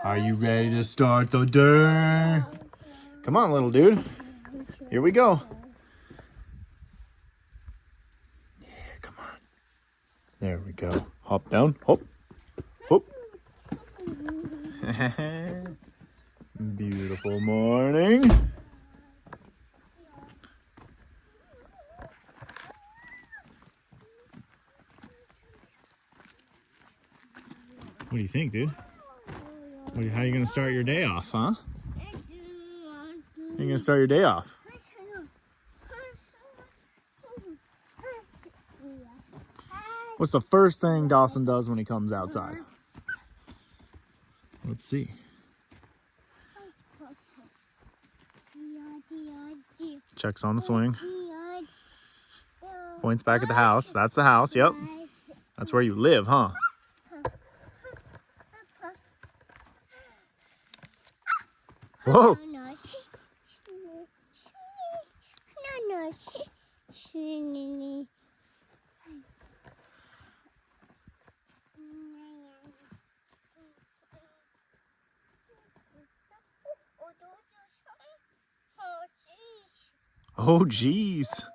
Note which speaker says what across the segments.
Speaker 1: Are you ready to start the day? Come on, little dude. Here we go. Yeah, come on. There we go. Hop down. Hop. Hop. Beautiful morning. What do you think, dude? How are you going to start your day off, huh? How are you going to start your day off? What's the first thing Dawson does when he comes outside? Let's see. Checks on the swing. Points back at the house. That's the house, yep. That's where you live, huh? Whoa! Oh, geez.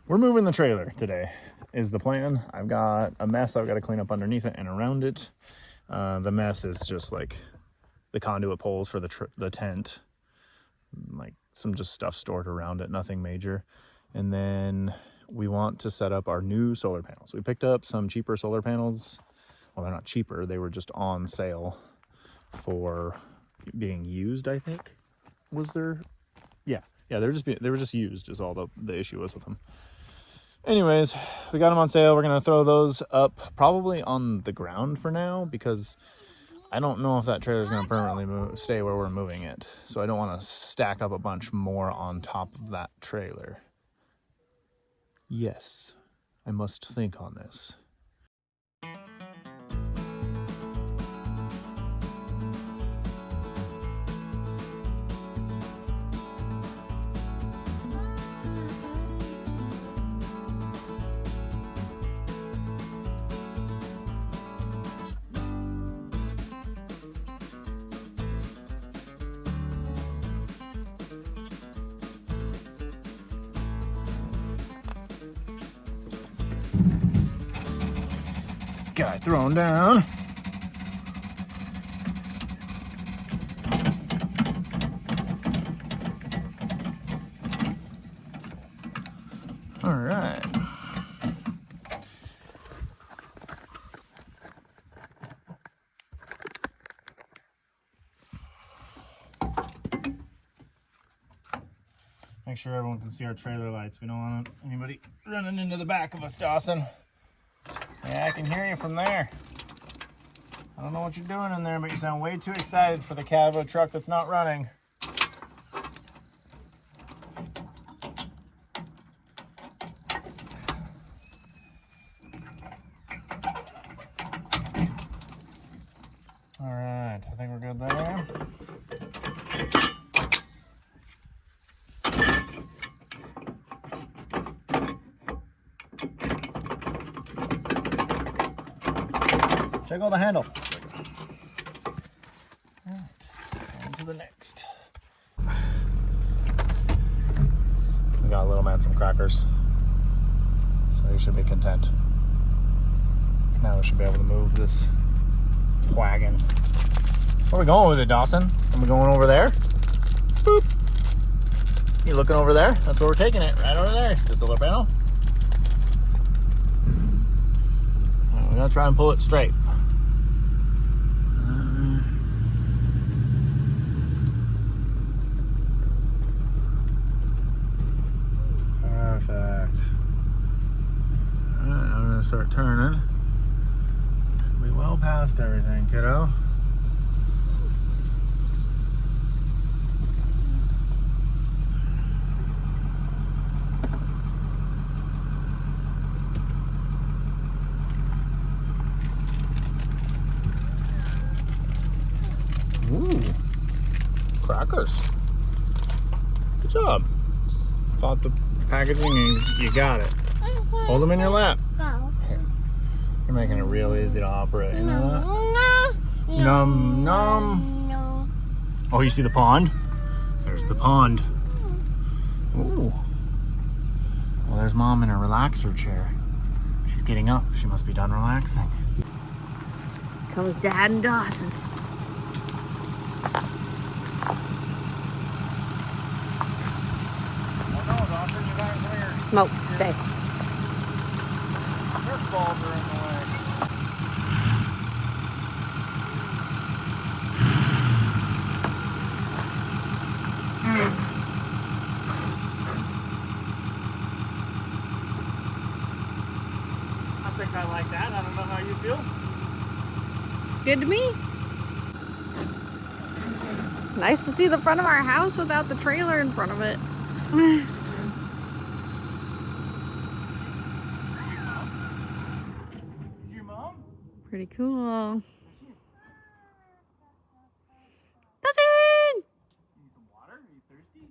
Speaker 1: We're moving the trailer today, is the plan. I've got a mess I've got to clean up underneath it and around it. The mess is just like the conduit poles for the tent, like some just stuff stored around it, nothing major. And then we want to set up our new solar panels. We picked up some cheaper solar panels. Well, they're not cheaper, they were just on sale for being used, I think. Was there? Yeah, they were just used is all the issue was with them. Anyways, we got them on sale. We're gonna throw those up probably on the ground for now, because I don't know if that trailer is gonna permanently stay where we're moving it. So I don't want to stack up a bunch more on top of that trailer. Yes, I must think on this. Guy thrown down. All right. Make sure everyone can see our trailer lights. We don't want anybody running into the back of us, Dawson. Yeah, I can hear you from there. I don't know what you're doing in there, but you sound way too excited for the cab of a truck that's not running. All right, I think we're good there. Jiggle the handle. All right, on to the next. We got little man some crackers, so you should be content. Now we should be able to move this wagon. Where are we going with it, Dawson? Are we going over there? Boop. You looking over there? That's where we're taking it, right over there. It's the solar panel. We gotta try and pull it straight. Perfect. Alright, I'm gonna start turning. Should be well past everything, kiddo. Ooh, crackers. Good job. Thought the packaging and you got it. Hold them in your lap. Here. You're making it real easy to operate. You know that? Num num.
Speaker 2: No.
Speaker 1: Oh, you see the pond? There's the pond. Ooh. Well, there's Mom in a relaxer chair. She's getting up. She must be done relaxing.
Speaker 2: Comes Dad and Dawson.
Speaker 1: Oh no, Dawson, you guys are here.
Speaker 2: Smoke, stay.
Speaker 1: Their balls are in the way. I think I like that. I don't know how you feel.
Speaker 2: It's good to me. Nice to see the front of our house without the trailer in front of it.
Speaker 1: Is your mom?
Speaker 2: Pretty cool. Dawson!
Speaker 1: You need some water? Are you thirsty?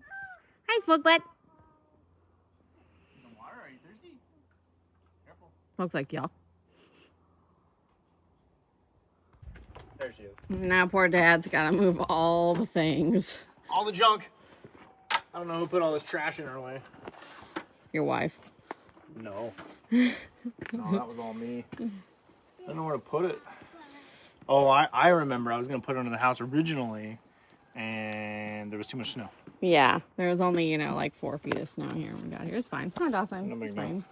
Speaker 2: Hi, Smoke Butt.
Speaker 1: Need some water? Are you thirsty? Careful.
Speaker 2: Looks like y'all.
Speaker 1: There she is.
Speaker 2: Now poor Dad's gotta move all the things.
Speaker 1: All the junk. I don't know who put all this trash in our way.
Speaker 2: Your wife.
Speaker 1: No. No, that was all me. I don't know where to put it. Oh, I remember. I was going to put it under the house originally, and there was too much snow.
Speaker 2: Yeah, there was only, you know, like 4 feet of snow here when we got here. It's fine. Come on, Dawson.
Speaker 1: No big
Speaker 2: It's
Speaker 1: deal.
Speaker 2: fine.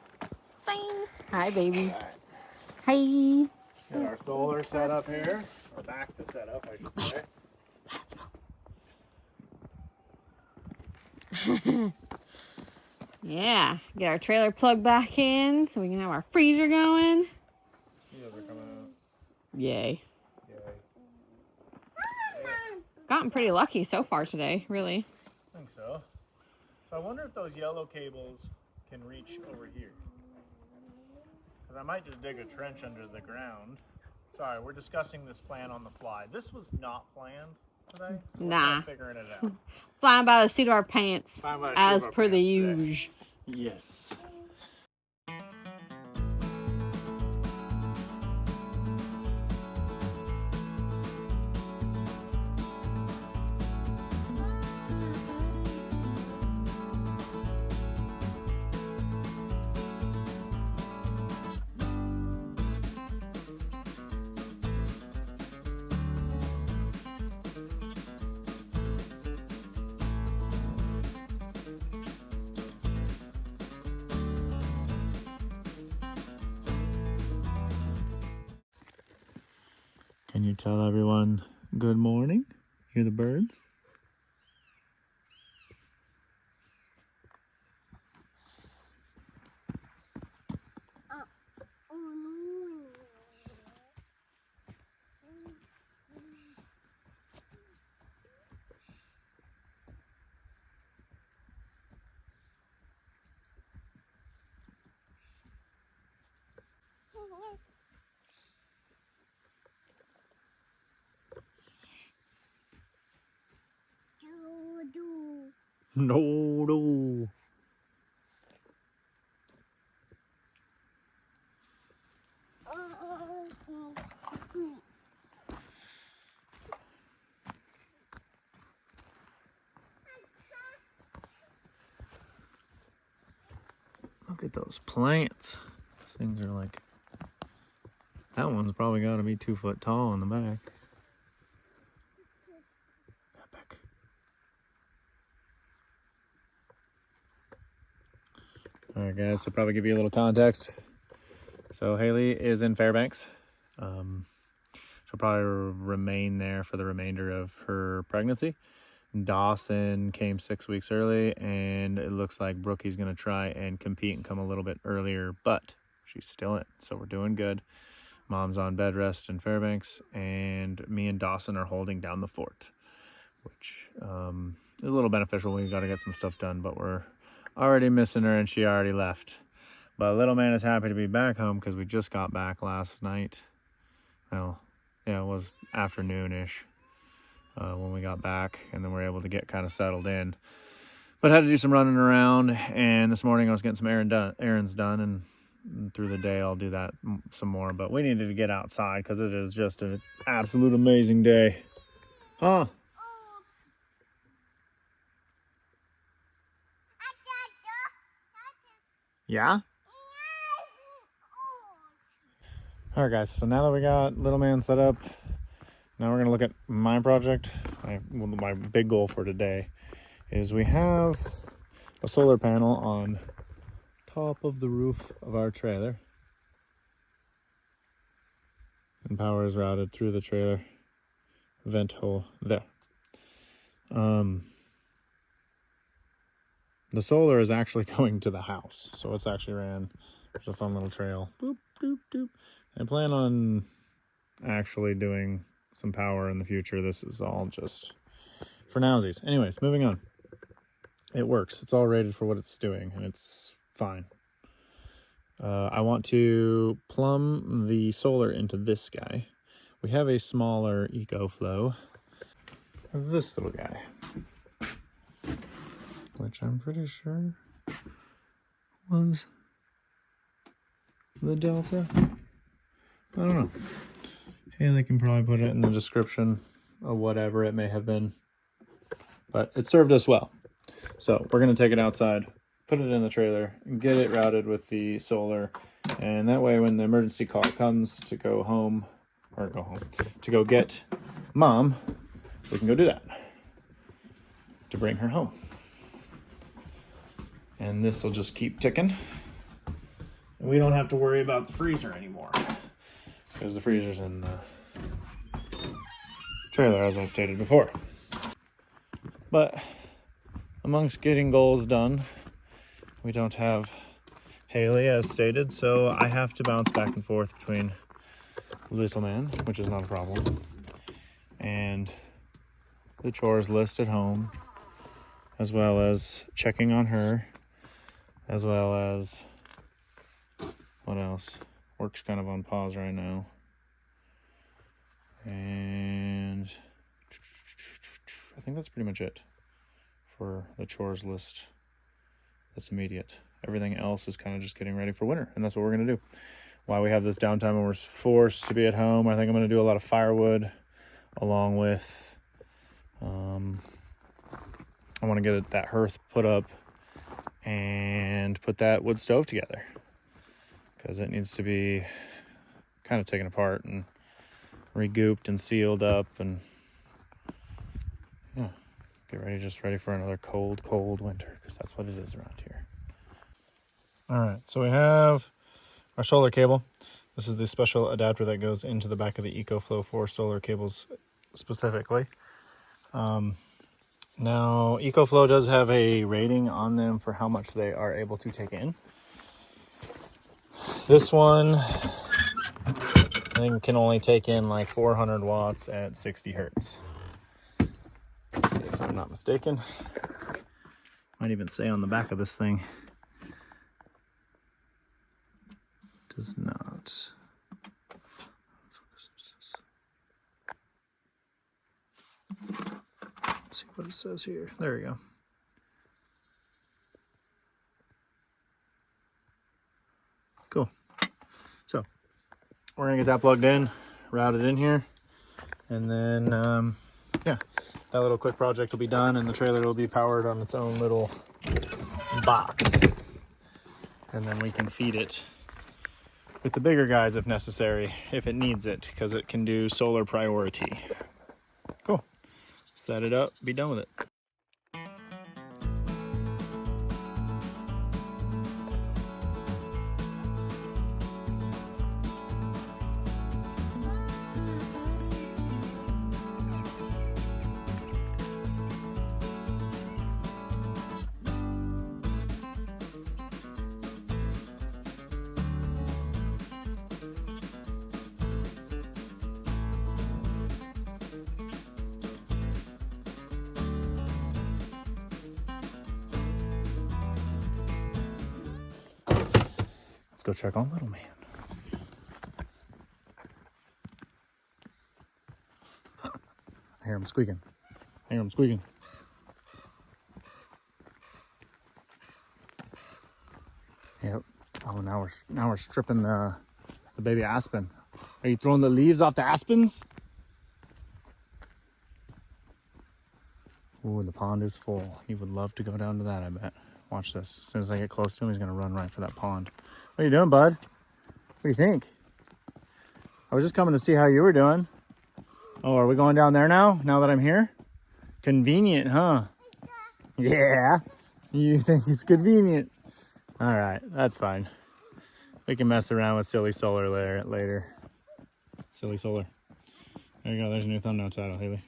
Speaker 2: Fine. Hi, baby.
Speaker 1: All right.
Speaker 2: Hi.
Speaker 1: Got our solar set up here. Or back to set up, I should say.
Speaker 2: Yeah, get our trailer plugged back in so we can have our freezer going.
Speaker 1: Mosquitoes are coming out.
Speaker 2: Yay.
Speaker 1: Yay.
Speaker 2: Gotten pretty lucky so far today, really.
Speaker 1: I think so. So I wonder if those yellow cables can reach over here. Because I might just dig a trench under the ground. Sorry, we're discussing this plan on the fly. This was not planned today. So we're
Speaker 2: Nah.
Speaker 1: kind of figuring it out.
Speaker 2: Flying by the seat of our pants,
Speaker 1: Flying by the seat
Speaker 2: as
Speaker 1: of our
Speaker 2: per the
Speaker 1: pants today.
Speaker 2: usual.
Speaker 1: Yes. Can you tell everyone good morning? Hear the birds? No, no. Look at those plants. Those things are like, that one's probably got to be 2 foot tall in the back. Epic. All right, guys, so probably give you a little context. So Haley is in Fairbanks. She'll probably remain there for the remainder of her pregnancy. Dawson came 6 weeks early, and it looks like Brookie's going to try and compete and come a little bit earlier, but she's still in, so we're doing good. Mom's on bed rest in Fairbanks, and me and Dawson are holding down the fort, which is a little beneficial. We've got to get some stuff done, but we're already missing her, and she already left. But little man is happy to be back home because we just got back last night. Well, yeah, it was afternoon-ish when we got back, and then we were able to get kind of settled in. But had to do some running around, and this morning I was getting some errands done, and through the day I'll do that some more, but we needed to get outside because it is just an absolute amazing day. Huh? Yeah? All right, guys, so now that we got little man set up, now we're gonna look at my project. My big goal for today is we have a solar panel on top of the roof of our trailer, and power is routed through the trailer vent hole there. The solar is actually going to the house, so it's actually ran. There's a fun little trail. Boop, doop, doop. I plan on actually doing some power in the future. This is all just for nowsies. Anyways, moving on. It works. It's all rated for what it's doing, and it's fine. I want to plumb the solar into this guy. We have a smaller EcoFlow of this little guy, which I'm pretty sure was the Delta. I don't know. Haley can probably put it in the description of whatever it may have been, but it served us well. So we're going to take it outside, put it in the trailer, and get it routed with the solar. And that way when the emergency call comes to go home, to go get mom, we can go do that, to bring her home. And this will just keep ticking. And we don't have to worry about the freezer anymore, because the freezer's in the trailer, as I've stated before. But amongst getting goals done, we don't have Haley, as stated, so I have to bounce back and forth between little man, which is not a problem, and the chores list at home, as well as checking on her, as well as what else? Work's kind of on pause right now. And I think that's pretty much it for the chores list that's immediate. Everything else is kind of just getting ready for winter, and that's what we're going to do. While we have this downtime and we're forced to be at home, I think I'm going to do a lot of firewood, along with I want to get that hearth put up and put that wood stove together, because it needs to be kind of taken apart and regooped and sealed up, and yeah, get ready for another cold winter, because that's what it is around here. All right, so we have our solar cable. This is the special adapter that goes into the back of the EcoFlow for solar cables specifically. Now, EcoFlow does have a rating on them for how much they are able to take in. This one, I think, can only take in like 400 watts at 60 hertz, if I'm not mistaken. Might even say on the back of this thing, does not. Let's see what it says here. There we go. Cool. So we're gonna get that plugged in, routed in here, and then yeah, that little quick project will be done, and the trailer will be powered on its own little box, and then we can feed it with the bigger guys if necessary, if it needs it, because it can do solar priority. Cool. Set it up, be done with it. Let's go check on little man. I hear him squeaking. Yep. Oh, now now we're stripping the baby aspen. Are you throwing the leaves off the aspens? Ooh, the pond is full. He would love to go down to that, I bet. Watch this. As soon as I get close to him, he's gonna run right for that pond. What are you doing, bud? What do you think? I was just coming to see how you were doing. Oh, are we going down there now that I'm here? Convenient, huh? Yeah. You think it's convenient? All right, that's fine. We can mess around with silly solar later. Silly solar. There you go. There's a new thumbnail title, Haley.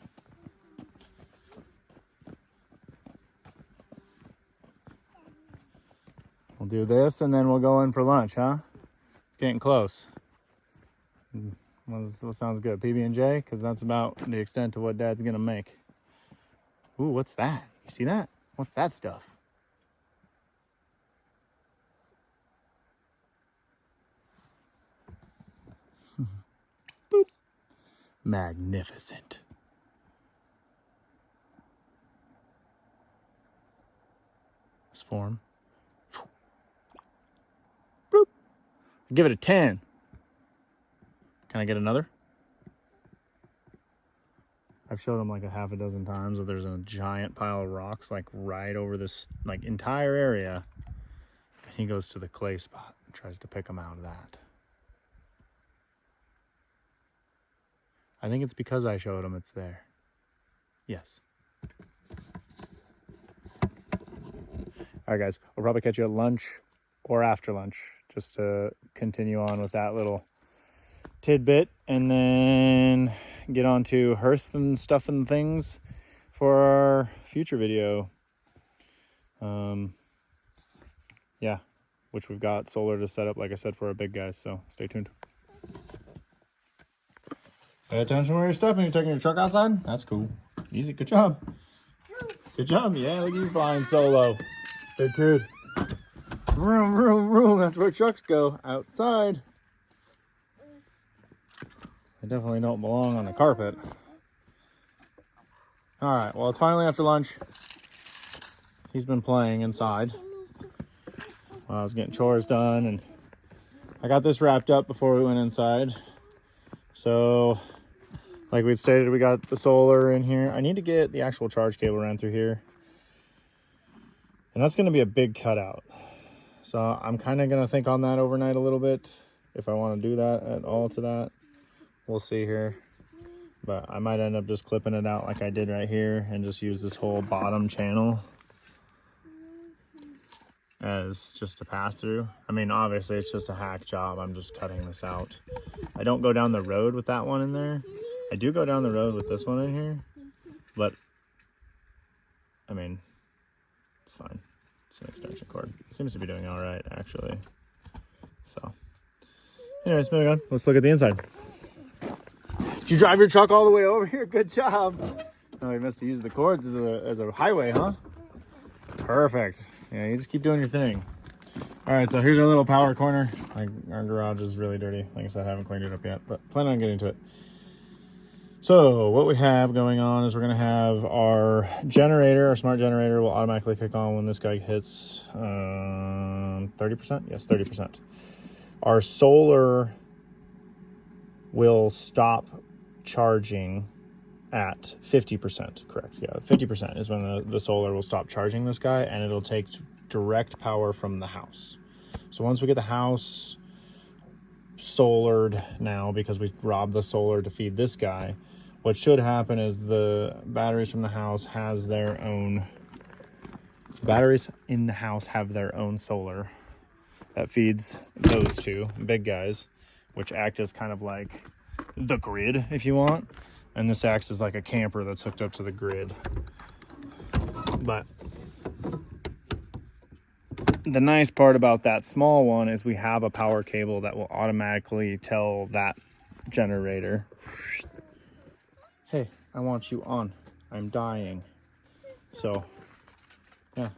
Speaker 1: We'll do this and then we'll go in for lunch, huh? It's getting close. What sounds good? PB&J? Because that's about the extent of what Dad's gonna make. Ooh, what's that? You see that? What's that stuff? Boop. Magnificent. This form. Boop. Give it a 10. Can I get another? I've showed him like a half a dozen times that there's a giant pile of rocks like right over this like entire area. And he goes to the clay spot and tries to pick them out of that. I think it's because I showed him it's there. Yes. All right, guys, we'll probably catch you at lunch or after lunch just to continue on with that little tidbit and then get on to hearth and stuff and things for our future video. Yeah, which we've got solar to set up, like I said, for our big guys, so stay tuned. Pay attention where you're stepping. You're taking your truck outside? That's cool. Easy. Good job. Good job. Yeah, look at you flying solo. Big kid. Vroom, vroom, vroom. That's where trucks go. Outside. They definitely don't belong on the carpet. All right. Well, it's finally after lunch. He's been playing inside while I was getting chores done. And I got this wrapped up before we went inside. So, like we'd stated, we got the solar in here. I need to get the actual charge cable ran through here. And that's going to be a big cutout. So I'm kind of going to think on that overnight a little bit. If I want to do that at all to that. We'll see here. But I might end up just clipping it out like I did right here. And just use this whole bottom channel as just a pass through. I mean, obviously it's just a hack job. I'm just cutting this out. I don't go down the road with that one in there. I do go down the road with this one in here, but I mean, it's fine. It's an extension cord. It seems to be doing all right, actually. So, anyways, moving on. Let's look at the inside. Did you drive your truck all the way over here? Good job. Oh, you must have used the cords as a highway, huh? Perfect. Yeah, you just keep doing your thing. All right, so here's our little power corner. Our garage is really dirty. Like I said, I haven't cleaned it up yet, but plan on getting to it. So what we have going on is we're going to have our generator, our smart generator will automatically kick on when this guy hits 30%. Yes, 30%. Our solar will stop charging at 50%. Correct. Yeah, 50% is when the solar will stop charging this guy, and it'll take direct power from the house. So once we get the house solared now, because we robbed the solar to feed this guy, what should happen is the batteries from the house has their own, batteries in the house have their own solar that feeds those two big guys, which act as kind of like the grid, if you want. And this acts as like a camper that's hooked up to the grid. But the nice part about that small one is we have a power cable that will automatically tell that generator, hey, I want you on. I'm dying. So, yeah.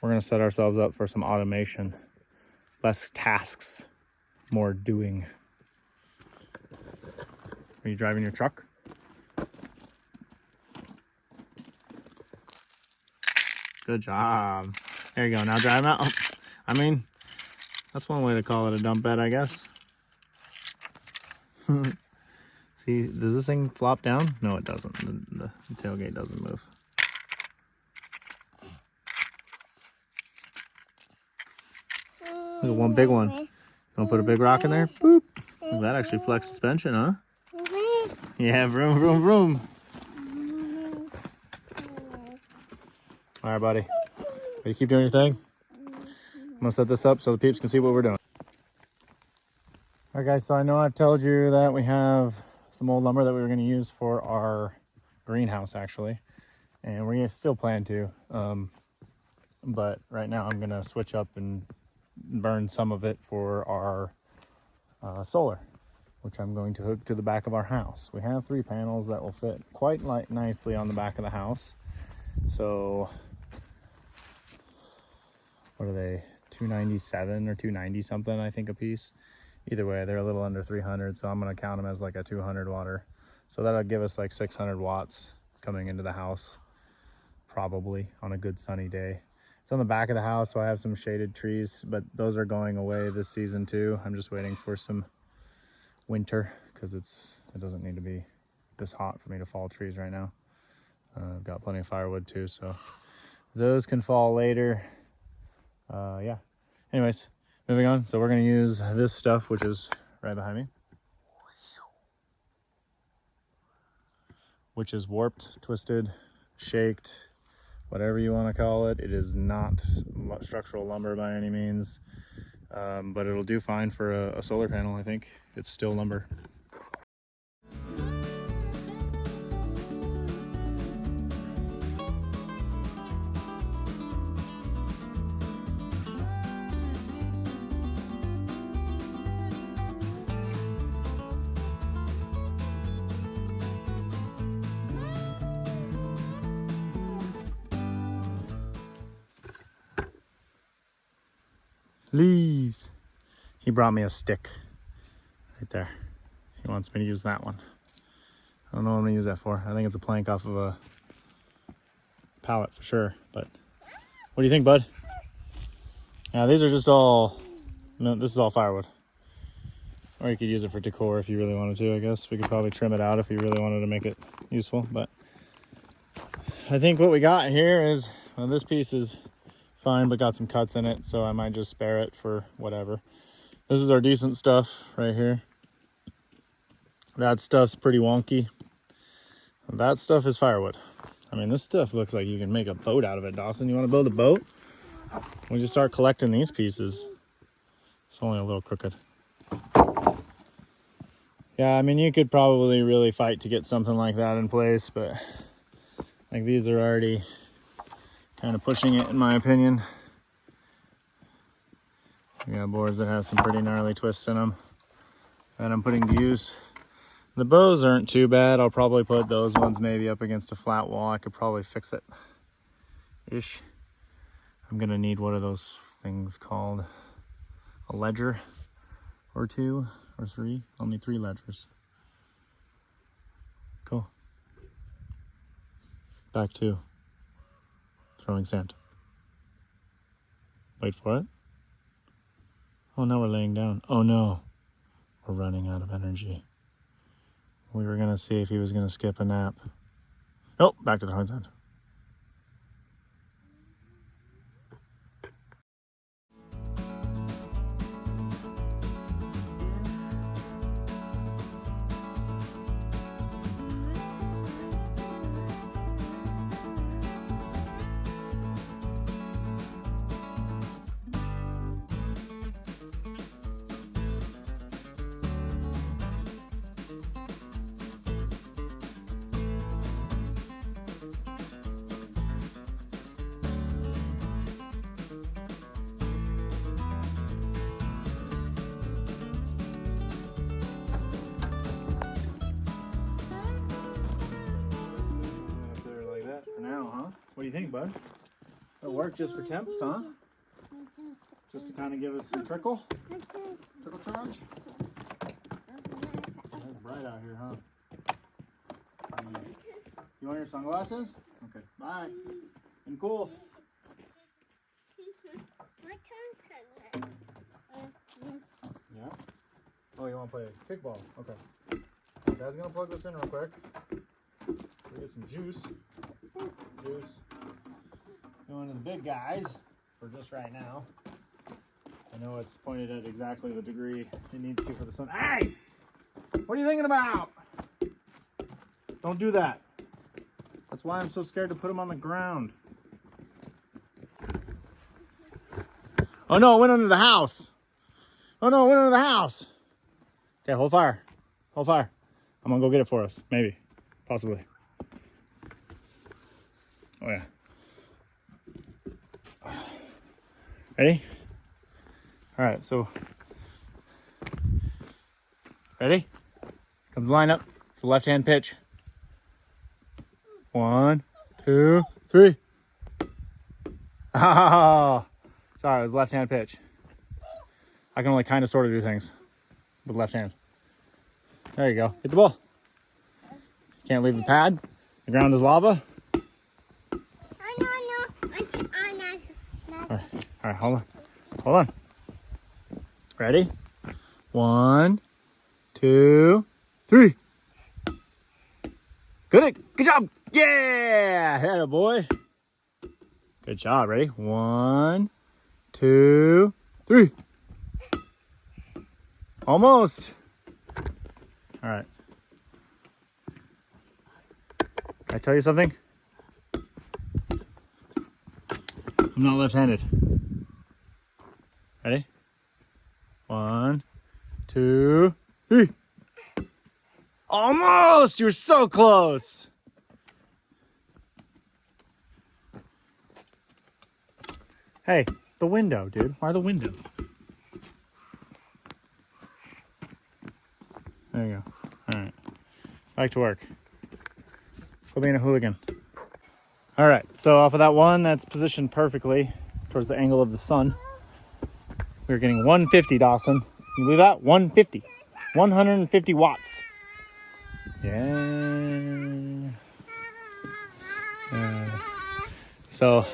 Speaker 1: We're going to set ourselves up for some automation. Less tasks, more doing. Are you driving your truck? Good job. There you go. Now drive out. Oh, I mean, that's one way to call it a dump bed, I guess. See, does this thing flop down? No, it doesn't. The tailgate doesn't move. Look at one big one. You want to put a big rock in there? Boop. Look, that actually flex suspension, huh? Yeah, vroom, vroom, vroom. All right, buddy. You keep doing your thing. I'm going to set this up so the peeps can see what we're doing. All right, guys, so I know I've told you that we have some old lumber that we were going to use for our greenhouse, actually. And we still plan to. But right now I'm going to switch up and burn some of it for our solar, which I'm going to hook to the back of our house. We have 3 panels that will fit quite nicely on the back of the house. So what are they, 297 or 290 something, I think, a piece. Either way, they're a little under 300, so I'm going to count them as like a 200 water. So that'll give us like 600 watts coming into the house, probably on a good sunny day. It's on the back of the house, so I have some shaded trees, but those are going away this season too. I'm just waiting for some winter because it doesn't need to be this hot for me to fall trees right now. I've got plenty of firewood too, so those can fall later. Yeah. Anyways, moving on. So we're going to use this stuff, which is right behind me, which is warped, twisted, shaked, whatever you want to call it. It is not structural lumber by any means, but it'll do fine for a solar panel. I think it's still lumber. Leaves. He brought me a stick right there. He wants me to use that one. I don't know what I'm gonna use that for. I think it's a plank off of a pallet for sure, but what do you think, bud? Yeah, these are just all, no, this is all firewood. Or you could use it for decor if you really wanted to, I guess. We could probably trim it out if you really wanted to make it useful, but I think what we got here is, well, this piece is fine, but got some cuts in it, so I might just spare it for whatever. This is our decent stuff right here. That stuff's pretty wonky. That stuff is firewood. I mean, this stuff looks like you can make a boat out of it. Dawson, you want to build a boat? We just start collecting these pieces. It's only a little crooked. Yeah, I mean, you could probably really fight to get something like that in place, but like these are already kind of pushing it, in my opinion. We got boards that have some pretty gnarly twists in them that I'm putting to use. The bows aren't too bad. I'll probably put those ones maybe up against a flat wall. I could probably fix it ish. I'm gonna need, what are those things called? A ledger or 2 or 3. I'll need 3 ledgers. Cool. Back to throwing sand. Wait for it. Oh, now we're laying down. Oh no, we're running out of energy. We were gonna see if he was gonna skip a nap. Nope, back to throwing sand. For now, huh? What do you think, bud? It'll work just for temps, huh? Just to kind of give us some trickle charge. It's bright out here, huh? You want your sunglasses? Okay, bye. And cool.
Speaker 3: My turn.
Speaker 1: Oh, you want to play kickball? Okay. Dad's gonna plug this in real quick. We get some juice. Going to the big guys for just right now. I know it's pointed at exactly the degree it needs to for the sun. Hey! What are you thinking about? Don't do that. That's why I'm so scared to put them on the ground. Oh no, it went under the house. Oh no, it went under the house. Okay, hold fire. Hold fire. I'm gonna go get it for us. Maybe. Possibly. Oh yeah. Ready? All right, so. Ready? Comes the lineup. It's a left-hand pitch. 1, 2, 3. Oh, sorry, it was left-hand pitch. I can only kind of sort of do things with left hand. There you go. Hit the ball. Can't leave the pad. The ground is lava. All right, hold on. Ready? 1, 2, 3. Good job. Yeah, atta boy. Good job. Ready? 1, 2, 3. Almost. All right. Can I tell you something? I'm not left-handed. Ready? 1, 2, 3. Almost! You were so close. Hey, the window, dude. Why the window? There you go. All right. Back to work. Quit being a hooligan. All right. So off of that one, that's positioned perfectly towards the angle of the sun. We're getting 150, Dawson. Can you believe that? 150. 150 watts. Yeah. So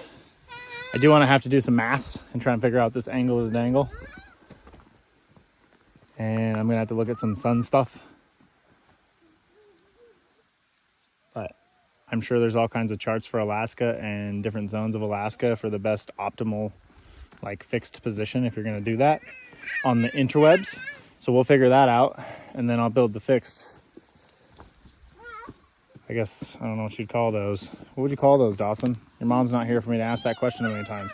Speaker 1: I do want to have to do some maths and try and figure out this angle of the dangle. And I'm going to have to look at some sun stuff. But I'm sure there's all kinds of charts for Alaska and different zones of Alaska for the best optimal, like, fixed position if you're going to do that on the interwebs. So we'll figure that out, and then I'll build the fixed. I guess, I don't know what you'd call those. What would you call those, Dawson? Your mom's not here for me to ask that question many times.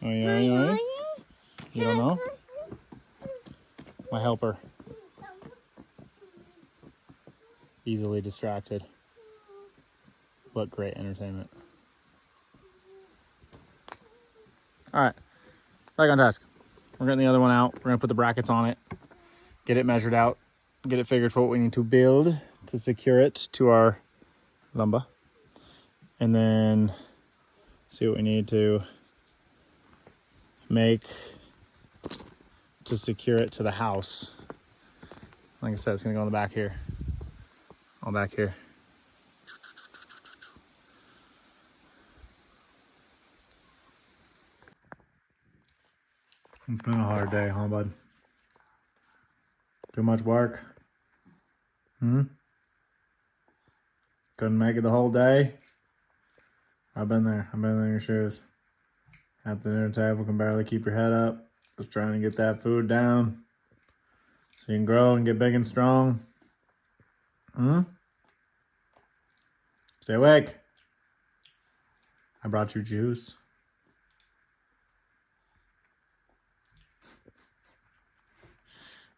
Speaker 1: Oh, yeah. You don't know? My helper. Easily distracted. But great entertainment. All right. Back on task. We're getting the other one out. We're going to put the brackets on it. Get it measured out. Get it figured for what we need to build to secure it to our lumber. And then see what we need to make to secure it to the house. Like I said, it's gonna go in the back here. All back here. It's been a hard day, huh, bud? Too much work? Couldn't make it the whole day? I've been there. I've been in your shoes. At the dinner table, can barely keep your head up. Just trying to get that food down so you can grow and get big and strong. Stay awake. I brought you juice.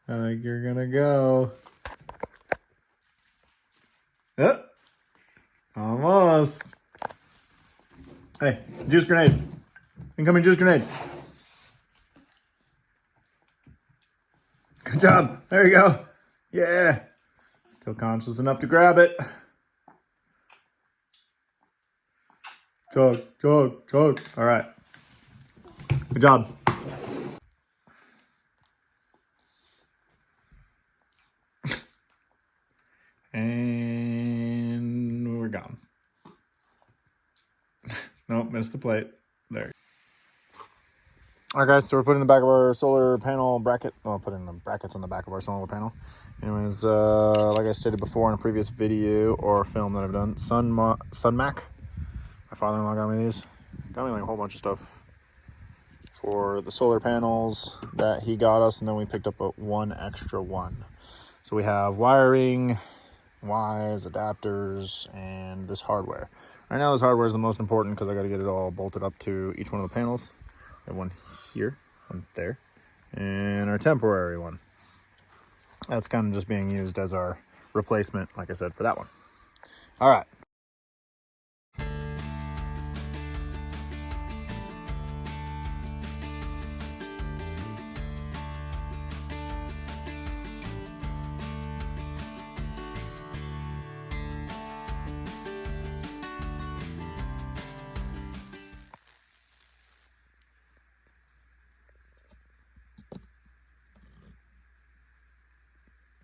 Speaker 1: I think you're gonna go. Yep. Almost. Hey, juice grenade. Incoming juice grenade. Good job. There you go. Yeah. Still conscious enough to grab it. Chug. All right. Good job. And we're gone. Nope, missed the plate. There. All right, guys, so we're putting the back of our solar panel bracket. Well, putting the brackets on the back of our solar panel. Anyways, like I stated before in a previous video or film that I've done, Sun Mac. My father-in-law got me these. Got me like a whole bunch of stuff for the solar panels that he got us, and then we picked up one extra one. So we have wiring, wires, adapters, and this hardware. Right now, this hardware is the most important because I got to get it all bolted up to each one of the panels. We have one here, one there, and our temporary one. That's kind of just being used as our replacement, like I said, for that one. All right.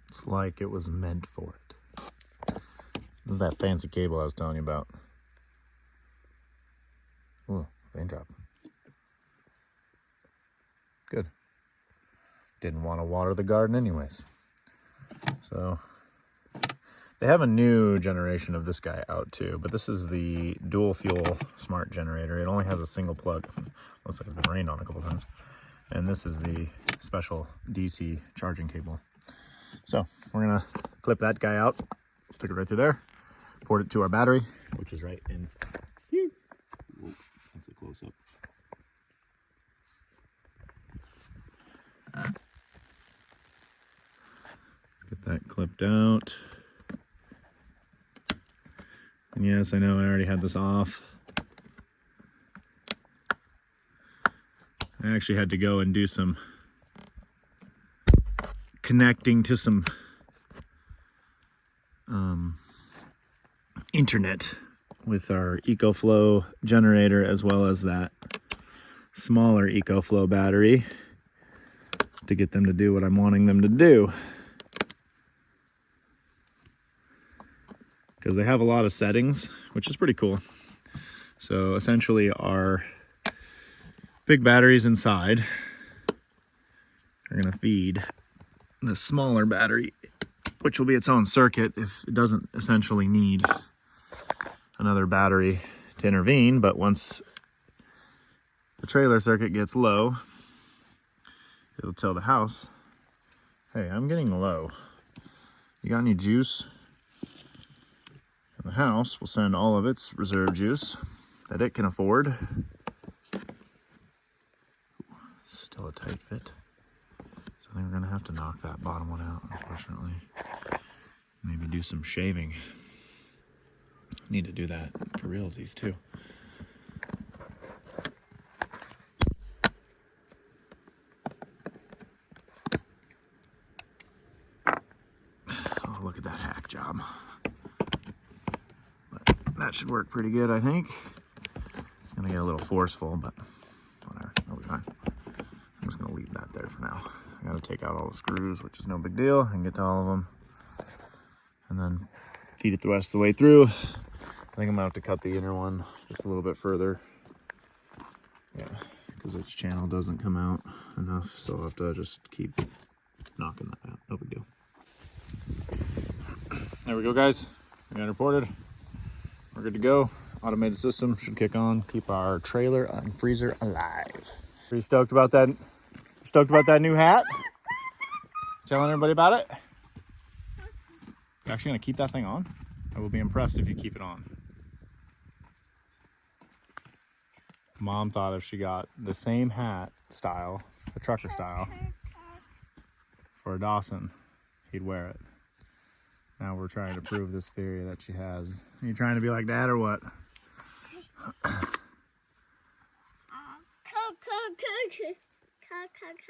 Speaker 1: It's like it was meant for it. This is that fancy cable I was telling you about. Ooh, raindrop. Good. Didn't want to water the garden anyways. So they have a new generation of this guy out too, but this is the dual fuel smart generator. It only has a single plug. Looks like it's been rained on a couple times. And this is the special DC charging cable. So we're gonna clip that guy out, stick it right through there, port it to our battery, which is right in here. Whoa, that's a close up. Let's get that clipped out. And yes, I know I already had this off. I actually had to go and do some connecting to some internet with our EcoFlow generator, as well as that smaller EcoFlow battery, to get them to do what I'm wanting them to do. Because they have a lot of settings, which is pretty cool. So essentially our big batteries inside are going to feed the smaller battery, which will be its own circuit if it doesn't essentially need another battery to intervene. But once the trailer circuit gets low, it'll tell the house, hey, I'm getting low. You got any juice? And the house will send all of its reserve juice that it can afford. Still a tight fit. So I think we're gonna have to knock that bottom one out, unfortunately. Maybe do some shaving. Need to do that for realsies too. Oh, look at that hack job. But that should work pretty good, I think. It's gonna get a little forceful, but whatever, that'll be fine. I'm just gonna leave that there for now. I gotta take out all the screws, which is no big deal, and get to all of them. And then feed it the rest of the way through. I think I'm gonna have to cut the inner one just a little bit further. Yeah, because its channel doesn't come out enough, so I'll have to just keep knocking that out. No big deal. There we go, guys. We got reported. We're good to go. Automated system should kick on. Keep our trailer and freezer alive. Pretty stoked about that. Stoked about that new hat? Telling everybody about it? You actually gonna keep that thing on? I will be impressed if you keep it on. Mom thought if she got the same hat style, the trucker style, for Dawson, he'd wear it. Now we're trying to prove this theory that she has. Are you trying to be like Dad or what?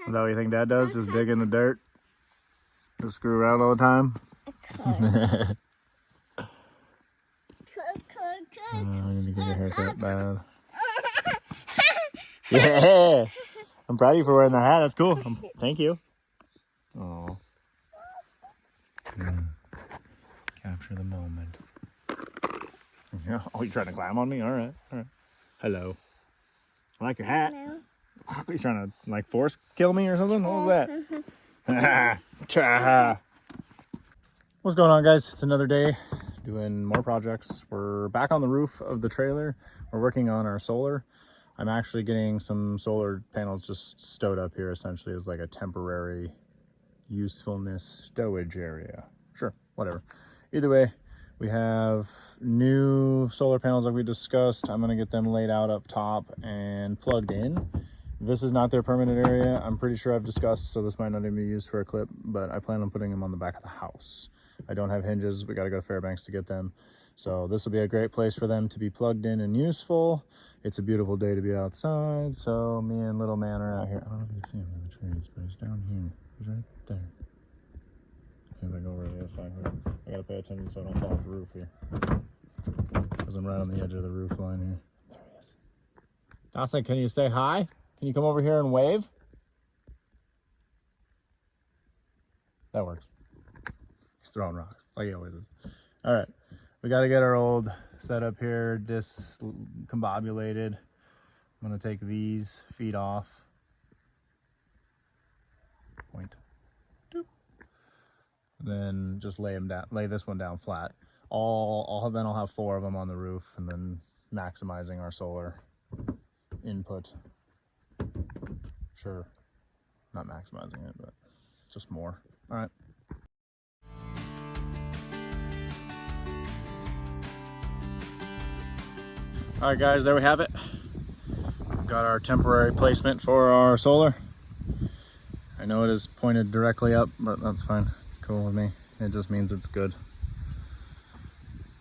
Speaker 1: Is that what you think Dad does? Just dig in the dirt? Just screw around all the time? I need to get your haircut bad. Yeah! I'm proud of you for wearing that hat. That's cool. Thank you. Oh. Capture the moment. Yeah. Oh, you trying to climb on me? All right. All right. Hello. I like your hat.
Speaker 3: Hello.
Speaker 1: Are you trying to like force kill me or something? What was that? What's going on, guys? It's another day doing more projects. We're back on the roof of the trailer. We're working on our solar. I'm actually getting some solar panels just stowed up here, essentially as like a temporary usefulness stowage area. Sure, whatever. Either way, we have new solar panels like we discussed. I'm gonna get them laid out up top and plugged in. This is not their permanent area. I'm pretty sure I've discussed, so this might not even be used for a clip, but I plan on putting them on the back of the house. I don't have hinges. We got to go to Fairbanks to get them. So this will be a great place for them to be plugged in and useful. It's a beautiful day to be outside. So me and little man are out here. I don't know if you can see him in the trees, but he's down here. He's right there. If I go over to the other side here, I got to pay attention so I don't fall off the roof here. Because I'm right on the edge of the roof line here. There he is. Dawson, can you say hi? Can you come over here and wave? That works. He's throwing rocks like he always is. All right, we got to get our old setup here discombobulated. I'm going to take these feet off. Point. Doop. Then just lay them down. Lay this one down flat. Then I'll have 4 of them on the roof, and then maximizing our solar input. Sure, not maximizing it, but just more. All right. All right, guys, there we have it. Got our temporary placement for our solar. I know it is pointed directly up, but that's fine. It's cool with me. It just means it's good.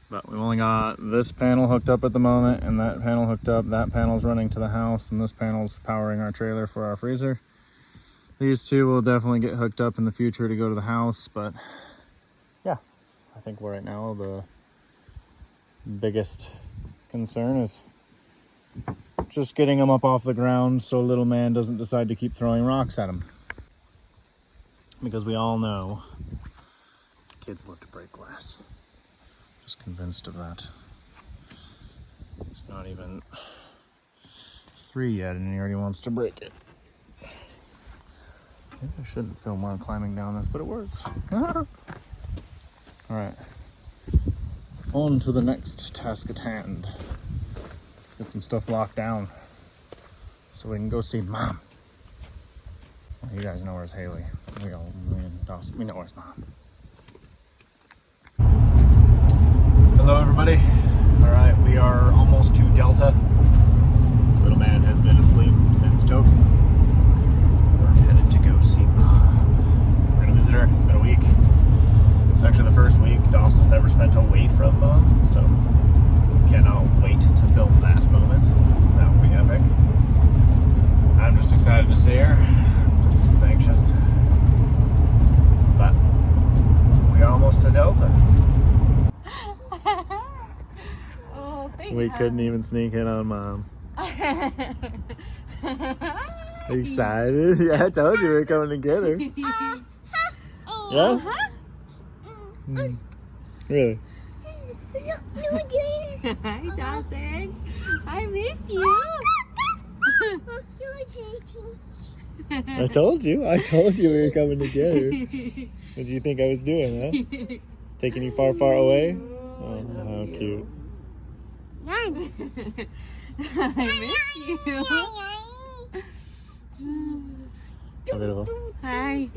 Speaker 1: But we've only got this panel hooked up at the moment, and that panel hooked up. That panel's running to the house, and this panel's powering our trailer for our freezer. These two will definitely get hooked up in the future to go to the house, but yeah, I think right now the biggest concern is just getting them up off the ground so little man doesn't decide to keep throwing rocks at him. Because we all know kids love to break glass. Just convinced of that. He's not even 3 yet and he already wants to break it. Maybe I shouldn't film while I'm climbing down this, but it works. All right, on to the next task at hand. Let's get some stuff locked down so we can go see Mom. Well, you guys know where's Haley. Me and Dawson, we know where's Mom. Hello, everybody. All right, we are almost to Delta. Little man has been asleep since Token. We're headed to go see Mom. We're gonna visit her. It's been a week. It's actually the first week Dawson's ever spent away from Mom, so cannot wait to film that moment. That will be epic. I'm just excited to see her. Just as anxious. But we are almost to Delta.
Speaker 2: Oh,
Speaker 1: We couldn't even sneak in on Mom. Excited? Yeah, I told you we were coming to get her. Yeah? Really?
Speaker 2: Hi, Dawson. I missed you.
Speaker 1: I told you we were coming to get her. What did you think I was doing, huh? Taking you far, far away? Oh, how cute.
Speaker 2: I missed you.
Speaker 1: How beautiful.
Speaker 2: Hi.